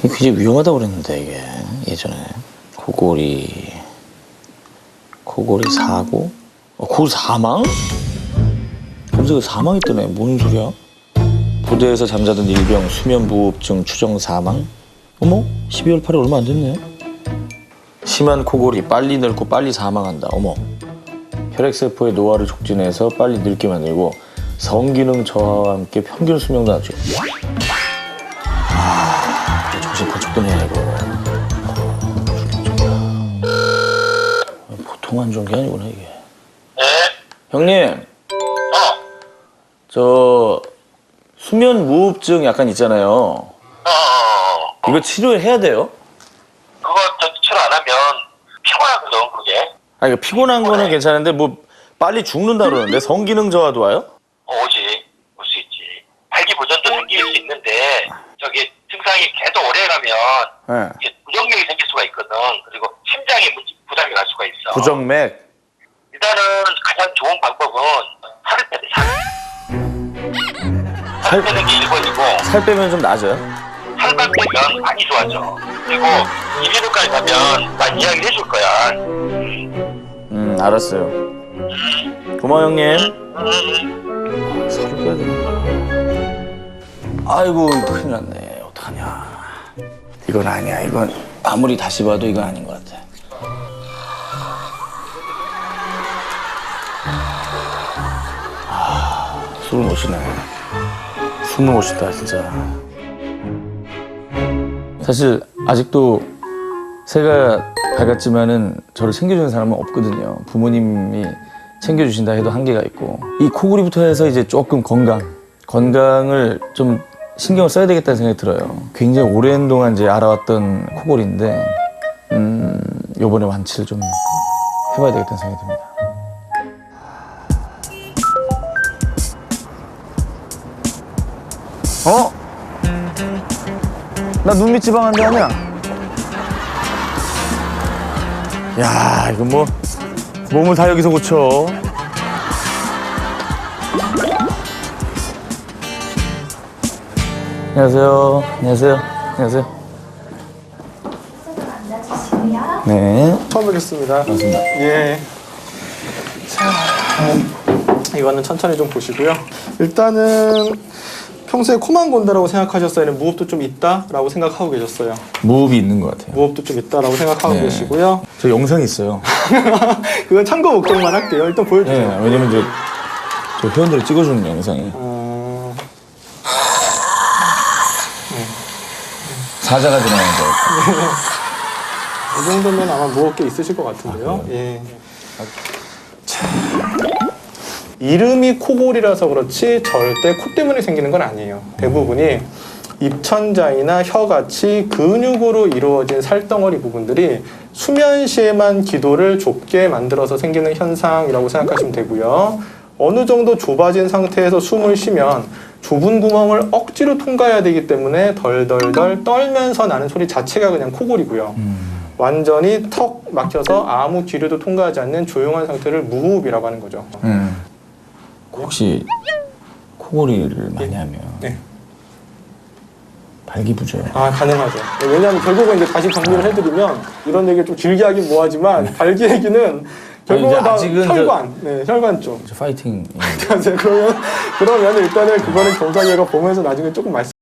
굉장히 위험하다고 그랬는데 이게 예전에 코골이 사고? 코골이 사망? 검색에 사망했다네. 뭔 소리야? 부대에서 잠자던 일병 수면무호흡증 추정 사망? 어머? 12월 8일 얼마 안 됐네. 심한 코골이 빨리 늙고 빨리 사망한다. 어머. 혈액세포의 노화를 촉진해서 빨리 늙게 만들고 성기능 저하와 함께 평균 수명도 낮죠. 정신 번쩍 드네 이거. 보통 안 좋은 게 아니구나 이게. 네? 형님. 저 수면 무호흡증 약간 있잖아요. 이거 치료해야 돼요? 그거 치료 안 하면 피곤하거든 그게. 아 이거 피곤한 거는 괜찮은데 뭐 빨리 죽는다 그러는데 성기능 저하도 와요? 오지 올 수 있지. 발기부전도 생길 수 있는데 저기 증상이 계속 오래 가면 네. 이게 부정맥이 생길 수가 있거든. 그리고 심장에 부담이 갈 수가 있어. 부정맥. 일단은 가장 좋은 방법은 살을 빼야 돼. 살 빼는 게 1번이고 살 빼면 좀 나아져요? 살만 빼면 많이 좋아져. 그리고 이비인후과에 가면 난 이야기 해줄 거야. 알았어요. 고마워 형님. 살을 빼야 되나? 아이고 큰일 났네. 어떡하냐. 이건 아니야. 이건 아무리 다시 봐도 이건 아닌 것 같아. 술을 못 쉬네. 숨을 못 쉬다 진짜. 사실 아직도 새가 밝았지만은 저를 챙겨주는 사람은 없거든요. 부모님이 챙겨주신다 해도 한계가 있고 이 코골이부터 해서 이제 조금 건강을 좀 신경을 써야 되겠다는 생각이 들어요. 굉장히 오랜 동안 이제 알아왔던 코골이인데 요번에 완치를 좀 해봐야 되겠다는 생각이 듭니다. 어? 나 눈밑 지방한데 아니야? 야, 이거 뭐 몸을 다 여기서 고쳐. 안녕하세요. 안녕하세요. 안녕하세요. 앉아주시고요. 네. 처음 뵙겠습니다. 반갑습니다. 예. 자, 이거는 천천히 좀 보시고요. 일단은 평소에 코만 건다라고 생각하셨어요? 아니면 무호흡도 좀 있다라고 생각하고 계셨어요? 무호흡이 있는 것 같아요. 무호흡도 좀 있다라고 생각하고 네. 계시고요. 저 영상이 있어요. 그건 참고 목적만 할게요. 일단 보여주세요. 네, 왜냐면 이제 저 회원들을 찍어주는 영상이. 사자가 들어가는 거. 이 정도면 아마 무호흡기 있으실 것 같은데요. 예. 자, 이름이 코골이라서 그렇지 절대 코 때문에 생기는 건 아니에요. 대부분이 입천장이나 혀같이 근육으로 이루어진 살덩어리 부분들이 수면 시에만 기도를 좁게 만들어서 생기는 현상이라고 생각하시면 되고요. 어느 정도 좁아진 상태에서 숨을 쉬면 좁은 구멍을 억지로 통과해야 되기 때문에 덜덜덜 떨면서 나는 소리 자체가 그냥 코골이고요. 완전히 턱 막혀서 아무 기류도 통과하지 않는 조용한 상태를 무호흡이라고 하는 거죠. 혹시 코골이를 많이 하면 네. 발기부전. 아, 가능하죠. 왜냐하면 결국은 이제 다시 정리를 해드리면 이런 얘기를 좀 길게 하긴 뭐하지만 발기 얘기는 결국은 다 아직은 혈관, 네, 혈관 쪽. 파이팅. 그러면 일단은 그거는 경상이가 보면서 나중에 조금 말씀.